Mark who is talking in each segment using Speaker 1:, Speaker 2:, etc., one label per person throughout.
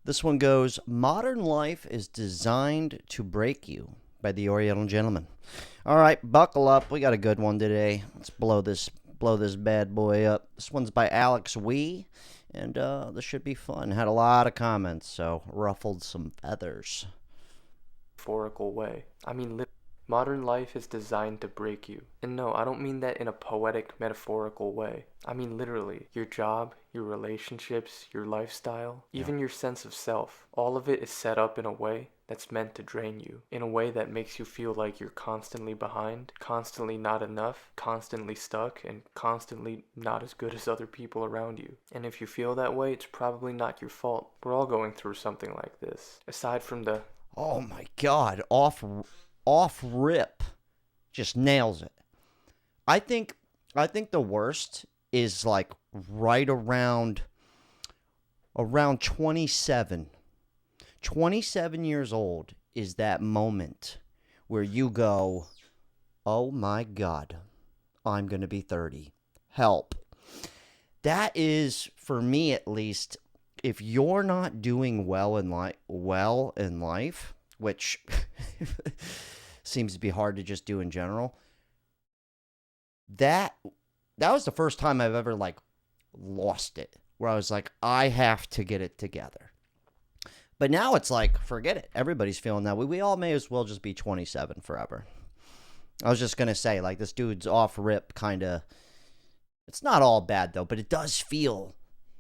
Speaker 1: This one goes, Modern life is designed to break you by the Oriental Gentleman. All right, buckle up. We got a good one today. Let's blow this bad boy up. This one's by Alex Wee, and this should be fun. Had a lot of comments, so ruffled some feathers.
Speaker 2: Metaphorical way. Modern life is designed to break you. And no, I don't mean that in a poetic, metaphorical way. I mean literally. Your job, your relationships, your lifestyle, even your sense of self. All of it is set up in a way that's meant to drain you. In a way that makes you feel like you're constantly behind, constantly not enough, constantly stuck, and constantly not as good as other people around you. And if you feel that way, it's probably not your fault. We're all going through something like this. Aside from the...
Speaker 1: Oh my God, off rip, just nails it. I think the worst is like right around 27. 27 years old is that moment where you go, oh my God, I'm going to be 30. Help. That is, for me at least, if you're not doing well in life, which seems to be hard to just do in general, that was the first time I've ever like lost it, where I was like, I have to get it together. But now it's like, forget it. Everybody's feeling that way. We all may as well just be 27 forever. I was just going to say, like, this dude's off rip kind of, it's not all bad though, but it does feel,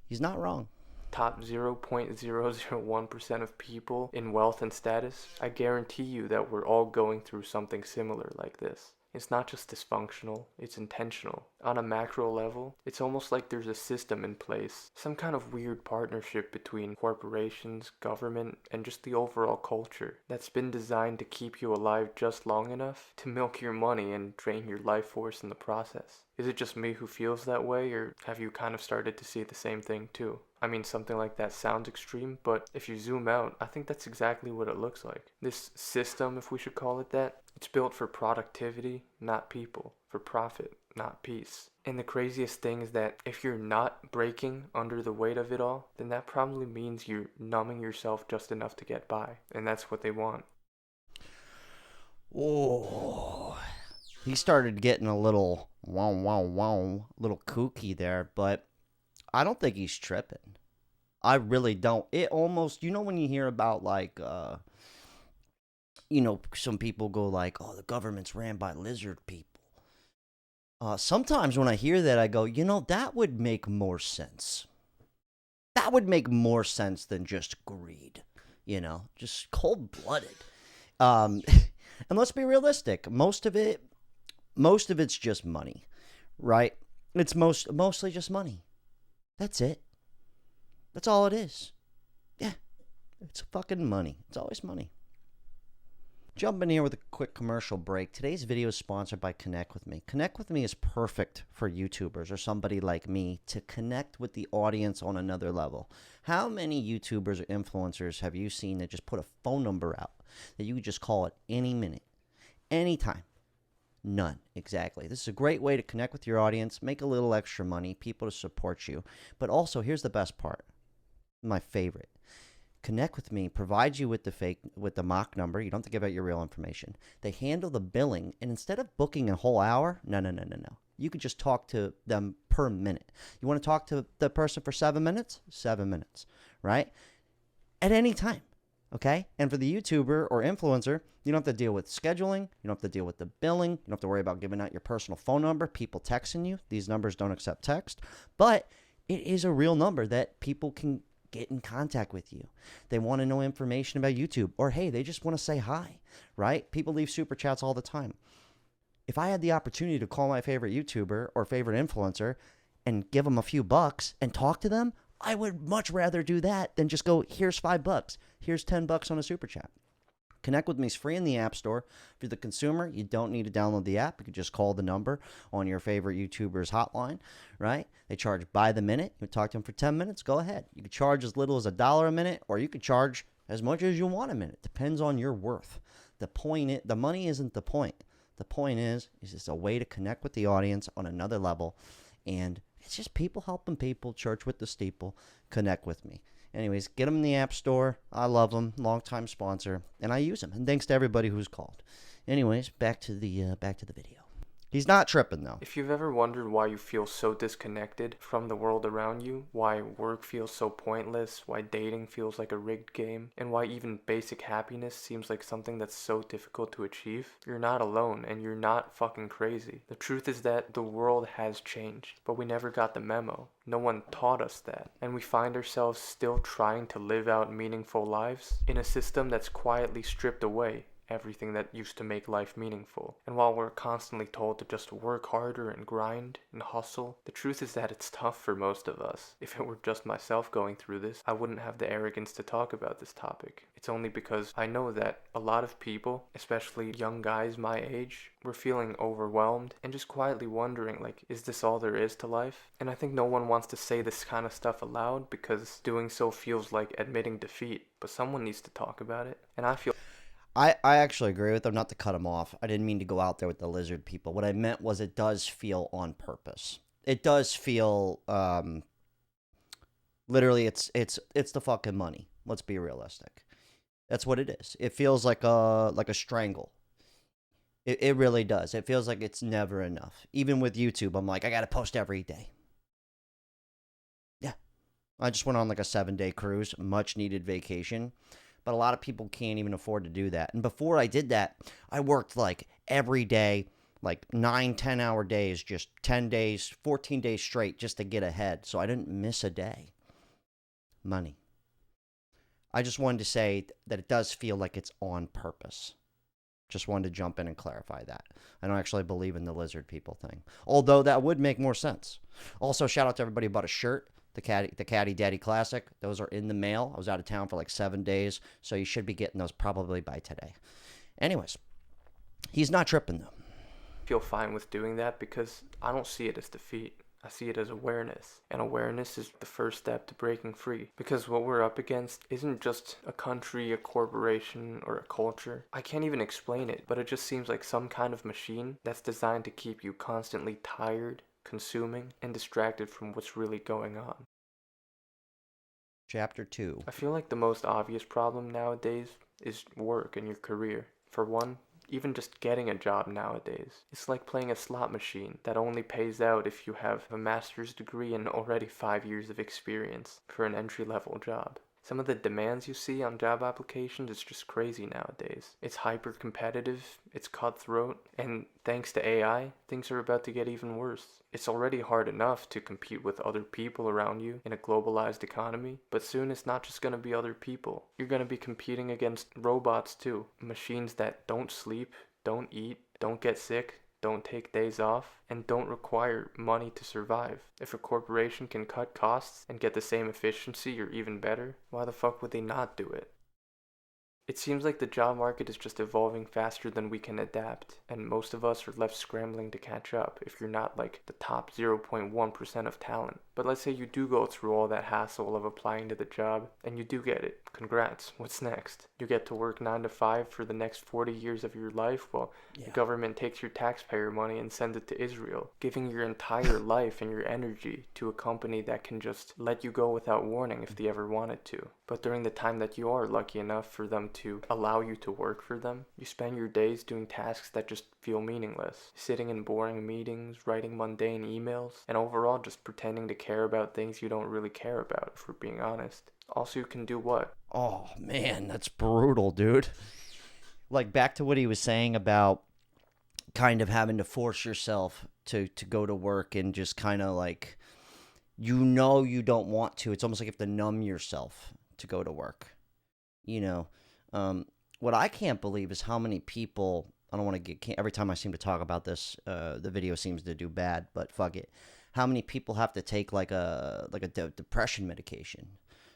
Speaker 1: he's not wrong.
Speaker 2: Top 0.001% of people in wealth and status, I guarantee you that we're all going through something similar like this. It's not just dysfunctional, it's intentional. On a macro level, it's almost like there's a system in place, some kind of weird partnership between corporations, government, and just the overall culture that's been designed to keep you alive just long enough to milk your money and drain your life force in the process. Is it just me who feels that way, or have you kind of started to see the same thing too? I mean, something like that sounds extreme, but if you zoom out, I think that's exactly what it looks like. This system, if we should call it that, it's built for productivity, not people, for profit, not peace. And the craziest thing is that if you're not breaking under the weight of it all, then that probably means you're numbing yourself just enough to get by, and that's what they want.
Speaker 1: Oh, he started getting a little little kooky there, but I don't think he's tripping. I really don't. It almost, when you hear about like, some people go like, oh, the government's ran by lizard people. Sometimes when I hear that, I go, that would make more sense. That would make more sense than just greed, just cold-blooded. And let's be realistic. Most of it's just money, right? It's mostly just money. That's it. That's all it is. Yeah, it's fucking money. It's always money. Jump in here with a quick commercial break. Today's video is sponsored by Connect With Me. Connect With Me is perfect for YouTubers or somebody like me to connect with the audience on another level. How many YouTubers or influencers have you seen that just put a phone number out that you could just call at any minute, anytime? None. Exactly. This is a great way to connect with your audience, make a little extra money, people to support you. But also, here's the best part. My favorite. Connect With Me provides you with the mock number. You don't have to give out your real information. They handle the billing, and instead of booking a whole hour, no. You could just talk to them per minute. You want to talk to the person for 7 minutes? 7 minutes, right? At any time. Okay? And for the YouTuber or influencer, you don't have to deal with scheduling. You don't have to deal with the billing. You don't have to worry about giving out your personal phone number, people texting you. These numbers don't accept text. But it is a real number that people can get in contact with you. They want to know information about YouTube. Or, hey, they just want to say hi, right? People leave super chats all the time. If I had the opportunity to call my favorite YouTuber or favorite influencer and give them a few bucks and talk to them, I would much rather do that than just go, here's $5, here's $10 on a super chat. Connect With Me is free in the App Store. If you're the consumer, you don't need to download the app. You can just call the number on your favorite YouTuber's hotline, right? They charge by the minute. You talk to them for 10 minutes, go ahead. You can charge as little as $1 a minute, or you could charge as much as you want a minute. Depends on your worth. The money isn't the point. The point is it's a way to connect with the audience on another level, and it's just people helping people, church with the steeple. Connect With Me. Anyways, get them in the App Store. I love them. Long-time sponsor. And I use them. And thanks to everybody who's called. Anyways, back to the video. He's not tripping, though.
Speaker 2: If you've ever wondered why you feel so disconnected from the world around you, why work feels so pointless, why dating feels like a rigged game, and why even basic happiness seems like something that's so difficult to achieve, you're not alone and you're not fucking crazy. The truth is that the world has changed, but we never got the memo. No one taught us that, and we find ourselves still trying to live out meaningful lives in a system that's quietly stripped away everything that used to make life meaningful. And while we're constantly told to just work harder and grind and hustle, the truth is that it's tough for most of us. If it were just myself going through this, I wouldn't have the arrogance to talk about this topic. It's only because I know that a lot of people, especially young guys my age, were feeling overwhelmed and just quietly wondering, like, is this all there is to life? And I think no one wants to say this kind of stuff aloud because doing so feels like admitting defeat, but someone needs to talk about it. And I feel
Speaker 1: I actually agree with them, not to cut him off. I didn't mean to go out there with the lizard people. What I meant was it does feel on purpose. It does feel, literally, it's the fucking money. Let's be realistic. That's what it is. It feels like a strangle. It really does. It feels like it's never enough. Even with YouTube, I'm like, I got to post every day. Yeah. I just went on like a 7-day cruise, much needed vacation. But a lot of people can't even afford to do that. And before I did that, I worked like every day, like 9-10 hour days, just 10 days, 14 days straight just to get ahead. So I didn't miss a day. Money. I just wanted to say that it does feel like it's on purpose. Just wanted to jump in and clarify that. I don't actually believe in the lizard people thing. Although that would make more sense. Also, shout out to everybody who bought a shirt. The Caddy Daddy Classic. Those are in the mail. I was out of town for like 7 days, so you should be getting those probably by today. Anyways, he's not tripping though.
Speaker 2: I feel fine with doing that because I don't see it as defeat. I see it as awareness. And awareness is the first step to breaking free. Because what we're up against isn't just a country, a corporation, or a culture. I can't even explain it, but it just seems like some kind of machine that's designed to keep you constantly tired, consuming, and distracted from what's really going on.
Speaker 1: Chapter 2.
Speaker 2: I feel like the most obvious problem nowadays is work and your career. For one, even just getting a job nowadays. It's like playing a slot machine that only pays out if you have a master's degree and already 5 years of experience for an entry-level job. Some of the demands you see on job applications is just crazy nowadays. It's hyper competitive, it's cutthroat, and thanks to AI, things are about to get even worse. It's already hard enough to compete with other people around you in a globalized economy, but soon it's not just going to be other people. You're going to be competing against robots too. Machines that don't sleep, don't eat, don't get sick, don't take days off, and don't require money to survive. If a corporation can cut costs and get the same efficiency or even better, why the fuck would they not do it? It seems like the job market is just evolving faster than we can adapt, and most of us are left scrambling to catch up if you're not like the top 0.1% of talent. But let's say you do go through all that hassle of applying to the job, and you do get it. Congrats. What's next? You get to work 9 to 5 for the next 40 years of your life while the government takes your taxpayer money and sends it to Israel, giving your entire life and your energy to a company that can just let you go without warning if they ever wanted to. But during the time that you are lucky enough for them to allow you to work for them, you spend your days doing tasks that just feel meaningless. Sitting in boring meetings, writing mundane emails, and overall just pretending to care about things you don't really care about, if we're being honest. Also, you can do what?
Speaker 1: Oh, man, that's brutal, dude. Like, back to what he was saying about kind of having to force yourself to go to work and just kind of like, you don't want to. It's almost like you have to numb yourself to go to work. What I can't believe is how many people, I don't want to get, every time I seem to talk about this, the video seems to do bad, but fuck it. How many people have to take like a depression medication,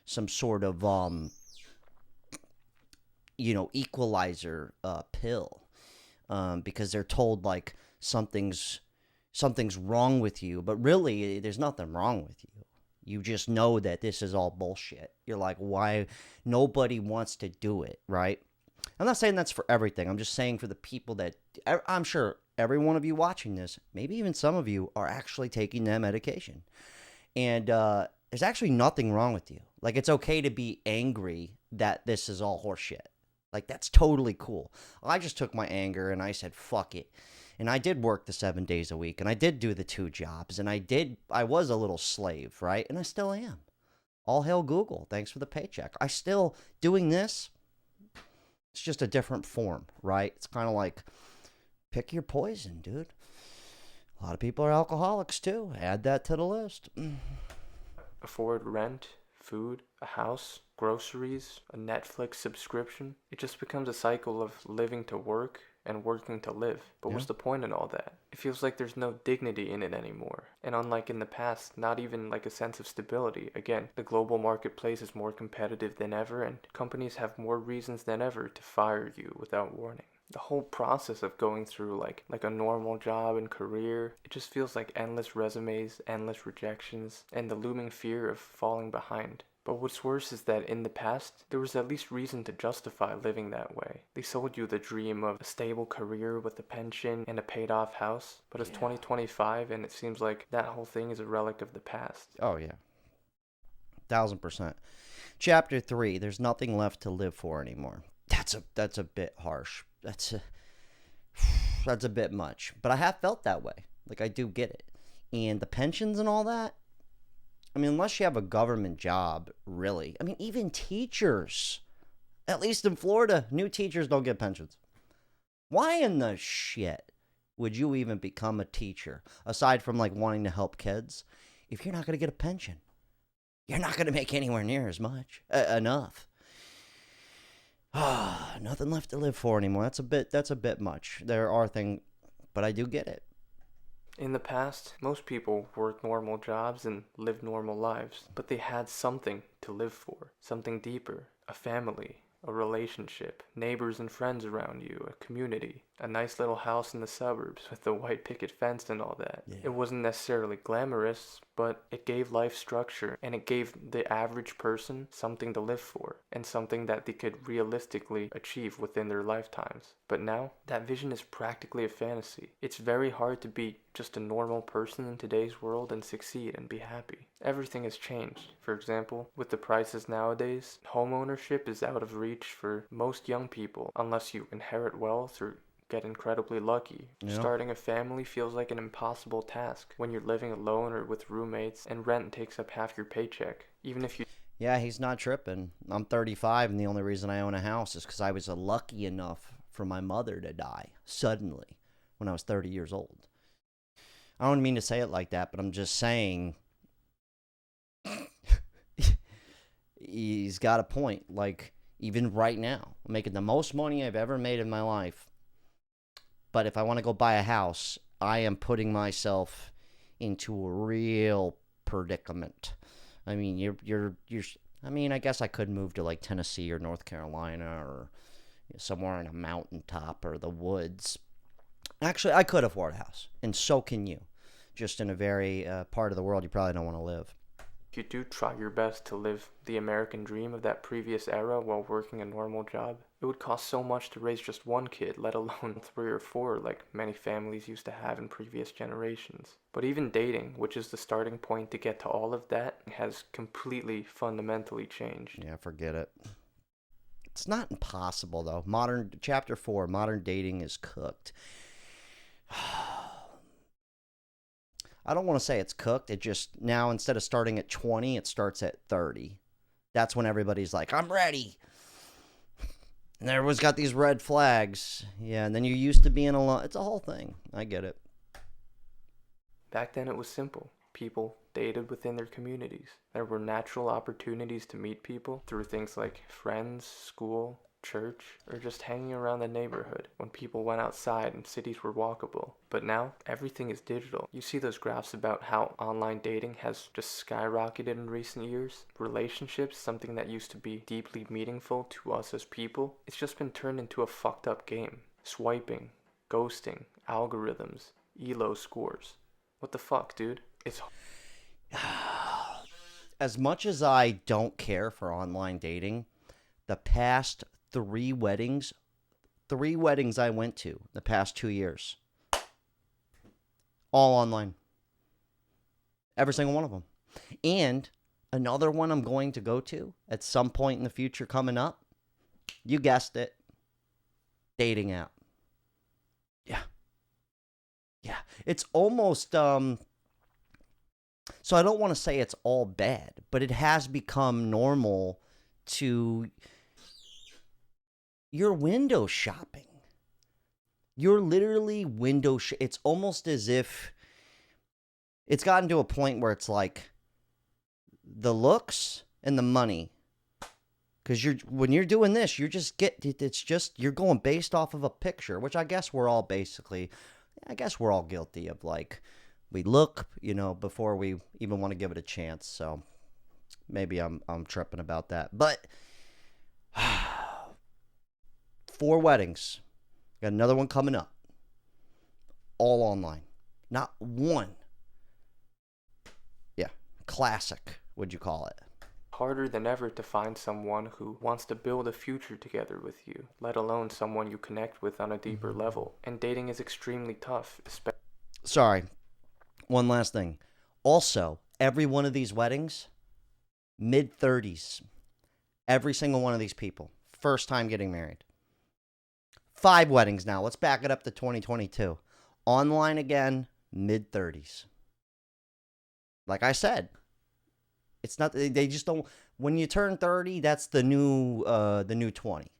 Speaker 1: some sort of, equalizer pill, because they're told like something's wrong with you, but really there's nothing wrong with you. You just know that this is all bullshit. You're like, why? Nobody wants to do it, right? I'm not saying that's for everything. I'm just saying for the people that, I'm sure every one of you watching this, maybe even some of you are actually taking that medication. And there's actually nothing wrong with you. Like, it's okay to be angry that this is all horseshit. Like, that's totally cool. I just took my anger and I said, fuck it. And I did work the 7 days a week, and I did do the 2 jobs, and I was a little slave, right? And I still am. All hail Google. Thanks for the paycheck. I still doing this. It's just a different form, right? It's kind of like, pick your poison, dude. A lot of people are alcoholics too. Add that to the list.
Speaker 2: Afford rent, food, a house, groceries, a Netflix subscription. It just becomes a cycle of living to work and working to live. But what's the point in all that? It feels like there's no dignity in it anymore. And unlike in the past, not even like a sense of stability. Again, the global marketplace is more competitive than ever, and companies have more reasons than ever to fire you without warning. The whole process of going through like a normal job and career, it just feels like endless resumes, endless rejections, and the looming fear of falling behind. But what's worse is that in the past, there was at least reason to justify living that way. They sold you the dream of a stable career with a pension and a paid-off house. But it's 2025, and it seems like that whole thing is a relic of the past.
Speaker 1: Oh, yeah. 1000%. Chapter 3, there's nothing left to live for anymore. That's a bit harsh. That's a bit much. But I have felt that way. Like, I do get it. And the pensions and all that, I mean, unless you have a government job, really. I mean, even teachers, at least in Florida, new teachers don't get pensions. Why in the shit would you even become a teacher, aside from, like, wanting to help kids, if you're not going to get a pension? You're not going to make anywhere near as much. Enough. Nothing left to live for anymore. That's a bit much. There are things, but I do get it.
Speaker 2: In the past, most people worked normal jobs and lived normal lives, but they had something to live for, something deeper, a family, a relationship, neighbors and friends around you, a community, a nice little house in the suburbs with the white picket fence and all that. Yeah. It wasn't necessarily glamorous, but it gave life structure, and it gave the average person something to live for, and something that they could realistically achieve within their lifetimes. But now, that vision is practically a fantasy. It's very hard to be just a normal person in today's world and succeed and be happy. Everything has changed. For example, with the prices nowadays, home ownership is out of reach for most young people unless you inherit wealth or get incredibly lucky. Yeah. Starting a family feels like an impossible task when you're living alone or with roommates and rent takes up half your paycheck. Even if you...
Speaker 1: Yeah, he's not tripping. I'm 35 and the only reason I own a house is because I was lucky enough for my mother to die suddenly when I was 30 years old. I don't mean to say it like that, but I'm just saying he's got a point. Like, even right now, I'm making the most money I've ever made in my life. But if I want to go buy a house, I am putting myself into a real predicament. I mean, you're I mean, I guess I could move to like Tennessee or North Carolina or somewhere on a mountaintop or the woods. Actually, I could afford a house, and so can you. Just in a very part of the world you probably don't want to live.
Speaker 2: You do try your best to live the American dream of that previous era while working a normal job. It would cost so much to raise just one kid, let alone 3 or 4 like many families used to have in previous generations. But even dating, which is the starting point to get to all of that, has completely fundamentally changed.
Speaker 1: Yeah, forget it. It's not impossible though. Chapter 4, modern dating is cooked. I don't want to say it's cooked. It just, now instead of starting at 20, it starts at 30. That's when everybody's like, I'm ready. And everyone's got these red flags. Yeah, and then you're used to being alone. It's a whole thing. I get it.
Speaker 2: Back then it was simple. People dated within their communities. There were natural opportunities to meet people through things like friends, school, church, or just hanging around the neighborhood when people went outside and cities were walkable. But now, everything is digital. You see those graphs about how online dating has just skyrocketed in recent years. Relationships, something that used to be deeply meaningful to us as people, it's just been turned into a fucked up game. Swiping, ghosting, algorithms, ELO scores. What the fuck, dude? It's...
Speaker 1: As much as I don't care for online dating, the past 3 weddings I went to the past 2 years, all online. Every single one of them. And Another one I'm going to go to at some point in the future coming up. You guessed it. Dating app. Yeah. Yeah. It's almost, so I don't want to say it's all bad, but it has become normal to, you're window shopping. You're literally it's almost as if it's gotten to a point where it's like the looks and the money. Because when you're doing this, you're going based off of a picture, which I guess we're all guilty of. Like, we look, before we even want to give it a chance. So maybe I'm tripping about that. But 4 weddings. Got another one coming up. All online. Not one. Yeah. Classic, would you call it?
Speaker 2: Harder than ever to find someone who wants to build a future together with you, let alone someone you connect with on a deeper level. And dating is extremely tough.
Speaker 1: Sorry. One last thing. Also, every one of these weddings, mid-30s. Every single one of these people. First time getting married. 5 weddings now. Let's back it up to 2022. Online again, mid-30s. Like I said, it's not, they just don't, when you turn 30, that's the new 20.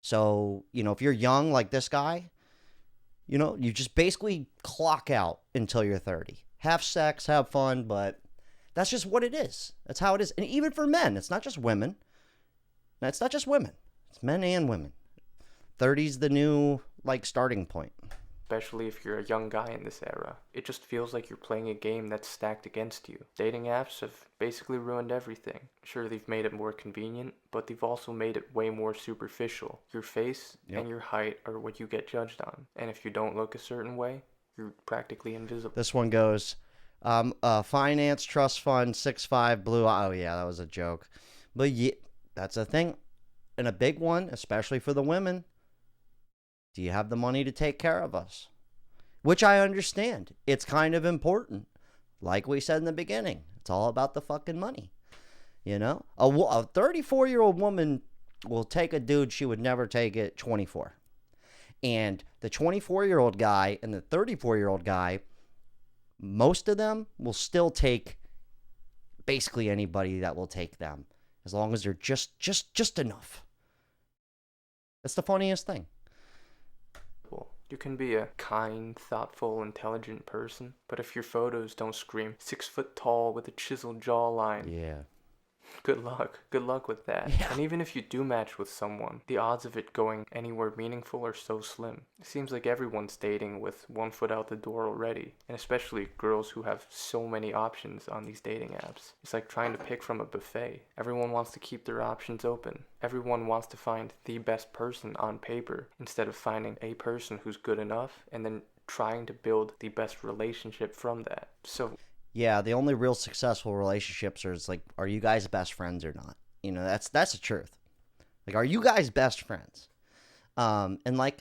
Speaker 1: So, if you're young like this guy, you just basically clock out until you're 30. Have sex, have fun, but that's just what it is. That's how it is. And even for men, it's not just women. It's not just women. It's men and women. 30's the new, starting point.
Speaker 2: Especially if you're a young guy in this era. It just feels like you're playing a game that's stacked against you. Dating apps have basically ruined everything. Sure, they've made it more convenient, but they've also made it way more superficial. Your face and your height are what you get judged on. And if you don't look a certain way, you're practically invisible.
Speaker 1: This one goes, finance, trust fund, 6'5", blue. Oh, yeah, that was a joke. But yeah, that's a thing. And a big one, especially for the women. Do you have the money to take care of us? Which I understand. It's kind of important. Like we said in the beginning, it's all about the fucking money. A 34-year-old woman will take a dude she would never take at 24. And the 24-year-old guy and the 34-year-old guy, most of them will still take basically anybody that will take them, as long as they're just enough. That's the funniest thing.
Speaker 2: You can be a kind, thoughtful, intelligent person, but if your photos don't scream 6 foot tall with a chiseled jawline,
Speaker 1: yeah,
Speaker 2: good luck. Good luck with that. Yeah. And even if you do match with someone, the odds of it going anywhere meaningful are so slim. It seems like everyone's dating with 1 foot out the door already, and especially girls who have so many options on these dating apps. It's like trying to pick from a buffet. Everyone wants to keep their options open. Everyone wants to find the best person on paper instead of finding a person who's good enough and then trying to build the best relationship from that. So
Speaker 1: yeah, the only real successful relationships are you guys best friends or not? That's the truth. Are you guys best friends? And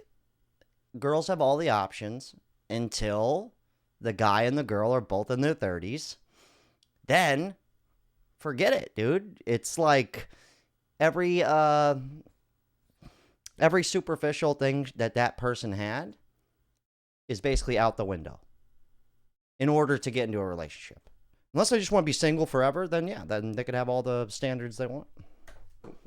Speaker 1: girls have all the options until the guy and the girl are both in their 30s. Then forget it, dude. It's like every superficial thing that person had is basically out the window in order to get into a relationship. Unless they just want to be single forever, then they could have all the standards they want.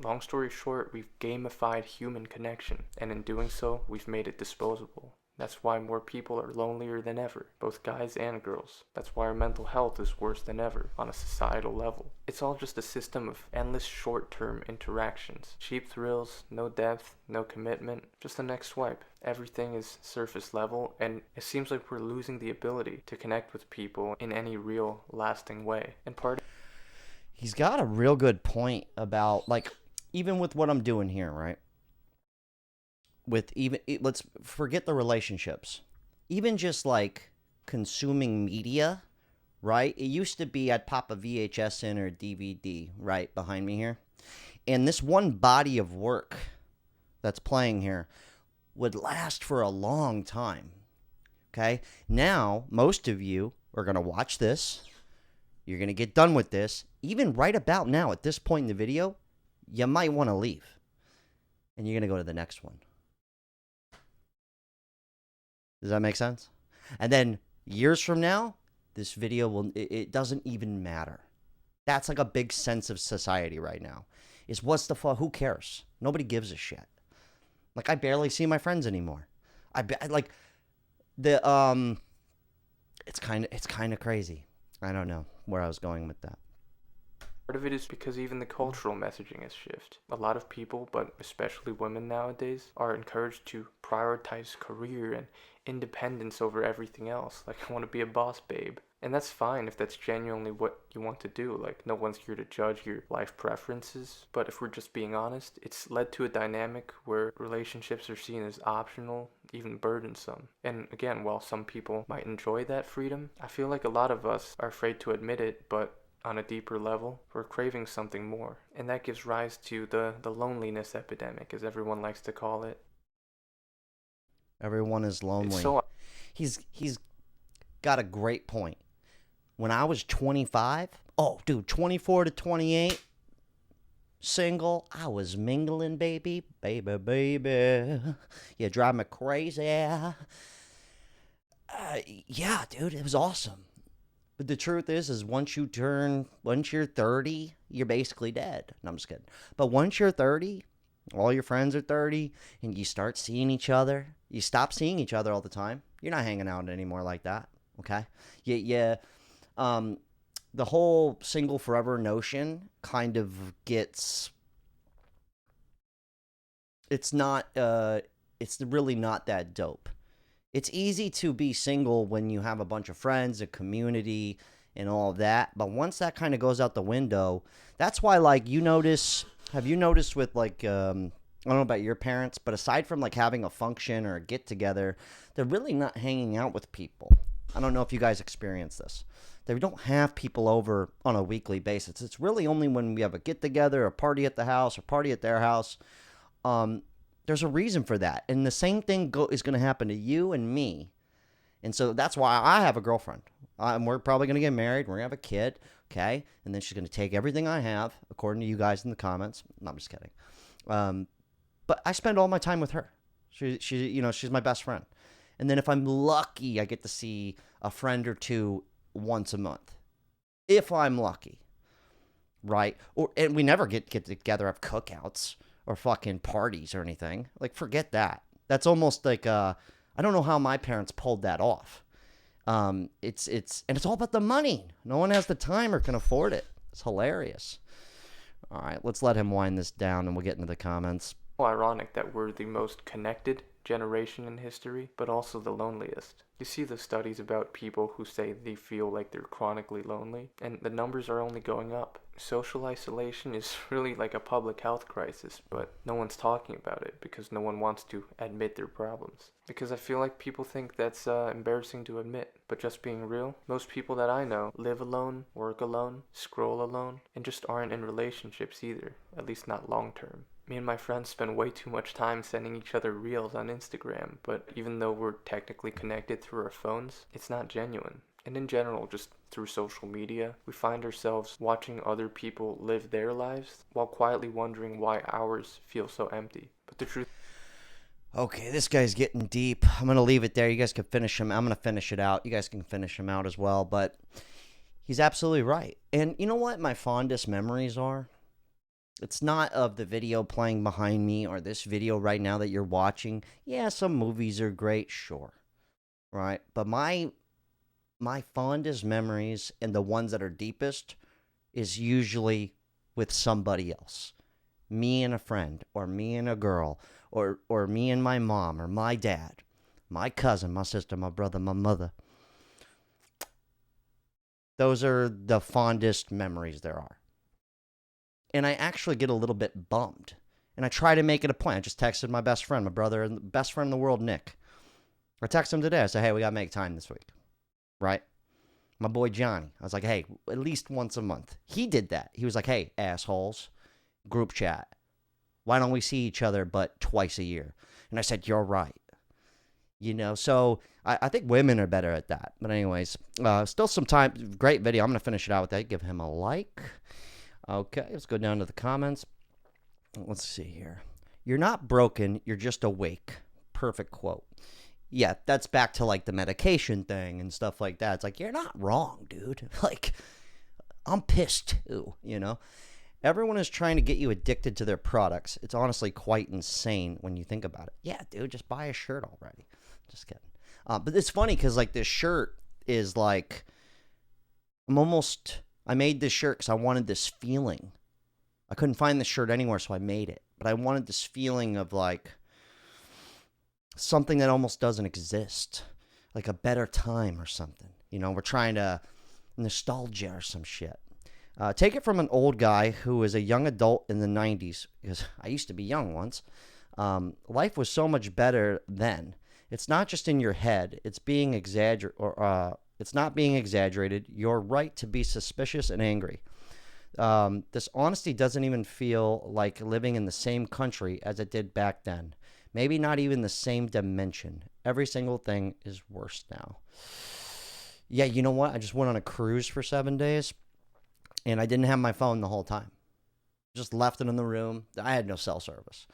Speaker 2: Long story short, we've gamified human connection, and in doing so, we've made it disposable. That's why more people are lonelier than ever, both guys and girls. That's why our mental health is worse than ever on a societal level. It's all just a system of endless short-term interactions. Cheap thrills, no depth, no commitment, just the next swipe. Everything is surface level, and it seems like we're losing the ability to connect with people in any real, lasting way. And
Speaker 1: he's got a real good point about, even with what I'm doing here, right? Let's forget the relationships. Even just consuming media, right? It used to be I'd pop a VHS in or a DVD right behind me here. And this one body of work that's playing here would last for a long time. Okay? Now, most of you are going to watch this. You're going to get done with this. Even right about now, at this point in the video, you might want to leave. And you're going to go to the next one. Does that make sense? And then years from now, this video it doesn't even matter. That's like a big sense of society right now. Is what's the fuck? Who cares? Nobody gives a shit. Like, I barely see my friends anymore. Like the it's kind of crazy. I don't know where I was going with that.
Speaker 2: Part of it is because even the cultural messaging has shifted. A lot of people, but especially women nowadays, are encouraged to prioritize career and independence over everything else. Like, I want to be a boss babe. And that's fine if that's genuinely what you want to do. Like, no one's here to judge your life preferences. But if we're just being honest, it's led to a dynamic where relationships are seen as optional, even burdensome. And again, while some people might enjoy that freedom, I feel like a lot of us are afraid to admit it, but on a deeper level, we're craving something more. And that gives rise to the loneliness epidemic, as everyone likes to call it.
Speaker 1: Everyone is lonely.
Speaker 2: So
Speaker 1: he's got a great point. When I was 25, 24 to 28, single, I was mingling, baby. You drive me crazy. Yeah, dude, it was awesome. But the truth is once you're 30, you're basically dead. No, I'm just kidding. But once you're 30, all your friends are 30, and you start seeing each other. You stop seeing each other all the time. You're not hanging out anymore like that, okay? The whole single forever notion kind of gets... It's really not that dope. It's easy to be single when you have a bunch of friends, a community, and all of that. But once that kind of goes out the window, that's why, like, have you noticed with, like, I don't know about your parents, but aside from, like, having a function or a get-together, they're really not hanging out with people. I don't know if you guys experience this. They don't have people over on a weekly basis. It's really only when we have a get-together, a party at the house, or party at their house. There's a reason for that. And the same thing is going to happen to you and me. And so that's why I have a girlfriend. We're probably going to get married. We're going to have a kid. Okay. And then she's going to take everything I have, according to you guys in the comments. No, I'm just kidding. But I spend all my time with her. She's my best friend. And then if I'm lucky, I get to see a friend or two once a month. If I'm lucky. Right? And we never get together, have cookouts or fucking parties or anything. Like, forget that. That's almost like, I don't know how my parents pulled that off. It's all about the money. No one has the time or can afford it. It's hilarious. All right, let's let him wind this down and we'll get into the comments.
Speaker 2: Ironic that we're the most connected generation in history, but also the loneliest. You see the studies about people who say they feel like they're chronically lonely, and the numbers are only going up. Social isolation is really like a public health crisis, but no one's talking about it because no one wants to admit their problems. Because I feel like people think that's embarrassing to admit. But just being real, most people that I know live alone, work alone, scroll alone, and just aren't in relationships either, at least not long term. Me and my friends spend way too much time sending each other reels on Instagram, but even though we're technically connected through our phones, it's not genuine. And in general, just through social media, we find ourselves watching other people live their lives while quietly wondering why ours feel so empty. But the truth...
Speaker 1: Okay, this guy's getting deep. I'm going to leave it there. You guys can finish him. I'm going to finish it out. You guys can finish him out as well, but he's absolutely right. And you know what my fondest memories are? It's not of the video playing behind me or this video right now that you're watching. Yeah, some movies are great, sure. Right? But my fondest memories and the ones that are deepest is usually with somebody else. Me and a friend, or me and a girl, or me and my mom, or my dad, my cousin, my sister, my brother, my mother. Those are the fondest memories there are. And I actually get a little bit bummed. And I try to make it a point. I just texted my best friend, my brother, and the best friend in the world, Nick. I texted him today. I said, hey, we got to make time this week. Right? My boy Johnny. I was like, hey, at least once a month. He did that. He was like, hey, assholes, group chat. Why don't we see each other but twice a year? And I said, you're right. So I think women are better at that. But anyways, still some time. Great video. I'm going to finish it out with that. Give him a like. Okay, let's go down to the comments. Let's see here. You're not broken. You're just awake. Perfect quote. Yeah, that's back to like the medication thing and stuff like that. It's like, you're not wrong, dude. Like, I'm pissed too, Everyone is trying to get you addicted to their products. It's honestly quite insane when you think about it. Yeah, dude, just buy a shirt already. Just kidding. But it's funny because, like, this shirt is like, I made this shirt because I wanted this feeling. I couldn't find this shirt anywhere, so I made it. But I wanted this feeling of, like, something that almost doesn't exist. Like a better time or something. We're trying to nostalgia or some shit. Take it from an old guy who was a young adult in the 90s, because I used to be young once. Life was so much better then. It's not just in your head. It's being it's not being exaggerated. You're right to be suspicious and angry. This honesty doesn't even feel like living in the same country as it did back then. Maybe not even the same dimension. Every single thing is worse now. Yeah, you know what? I just went on a cruise for 7 days, and I didn't have my phone the whole time. Just left it in the room. I had no cell service.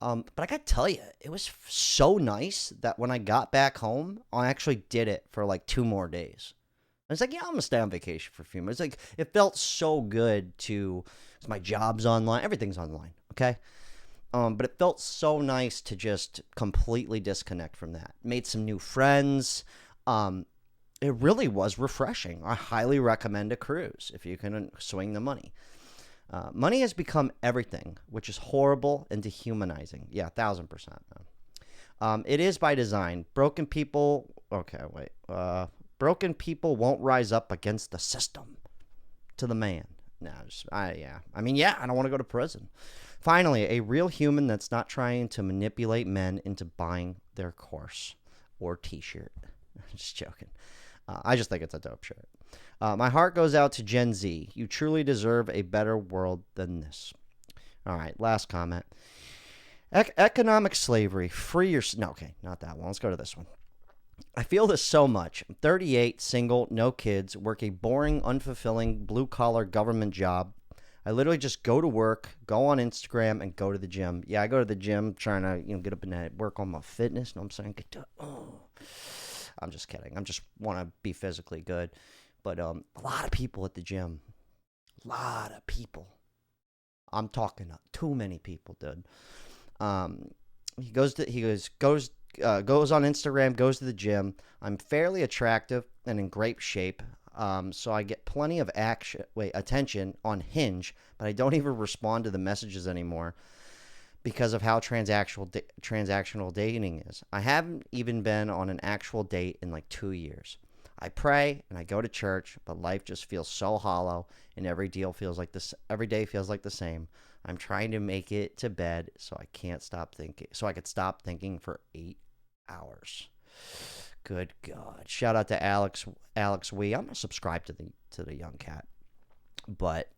Speaker 1: But I got to tell you, it was so nice that when I got back home, I actually did it for like 2 more days. I was like, yeah, I'm going to stay on vacation for a few minutes. Like, it felt so good because my job's online. Everything's online, okay? But it felt so nice to just completely disconnect from that. Made some new friends. It really was refreshing. I highly recommend a cruise if you can swing the money. Money has become everything, which is horrible and dehumanizing. Yeah, 1,000%. It is by design. Broken people won't rise up against the system. To the man. I don't want to go to prison. Finally, a real human that's not trying to manipulate men into buying their course or t-shirt. Just joking. I just think it's a dope shirt. My heart goes out to Gen Z. You truly deserve a better world than this. All right, last comment. Economic slavery. Free your... No, okay, not that one. Let's go to this one. I feel this so much. I'm 38, single, no kids, work a boring, unfulfilling, blue-collar government job. I literally just go to work, go on Instagram, and go to the gym. Yeah, I go to the gym trying to get up and work on my fitness. Know what I'm saying? I'm just kidding. I just want to be physically good. But a lot of people at the gym. A lot of people. I'm talking too many people, dude. He goes on Instagram, goes to the gym. I'm fairly attractive and in great shape. So I get plenty of attention on Hinge, but I don't even respond to the messages anymore because of how transactional dating is. I haven't even been on an actual date in like 2 years. I pray and I go to church, but life just feels so hollow, and every day feels like the same. I'm trying to make it to bed so I could stop thinking for 8 hours. Good God. Shout out to Alex Wee. I'm going to subscribe to the young cat. But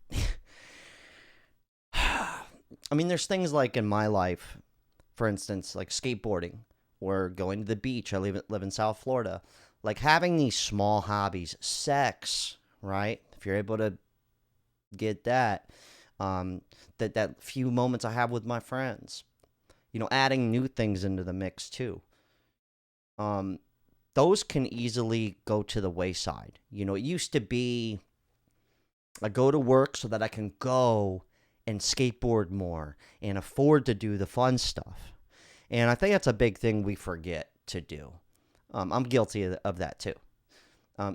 Speaker 1: there's things like in my life, for instance, like skateboarding or going to the beach. I live in South Florida. Like having these small hobbies, sex, right? If you're able to get that, that few moments I have with my friends, adding new things into the mix too. Those can easily go to the wayside. It used to be I go to work so that I can go and skateboard more and afford to do the fun stuff. And I think that's a big thing we forget to do. I'm guilty of that too.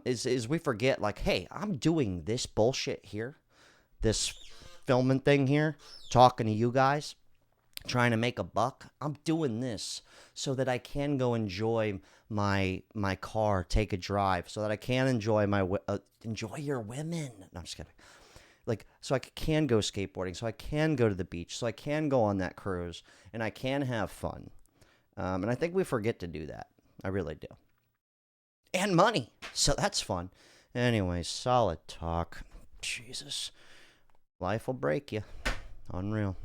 Speaker 1: Is we forget, like, hey, I'm doing this bullshit here, this filming thing here, talking to you guys, trying to make a buck. I'm doing this so that I can go enjoy my car, take a drive, so that I can enjoy enjoy your women. No, I'm just kidding. Like, so I can go skateboarding, so I can go to the beach, so I can go on that cruise, and I can have fun. And I think we forget to do that. I really do. And money. So that's fun. Anyways, solid talk. Jesus. Life will break you. Unreal.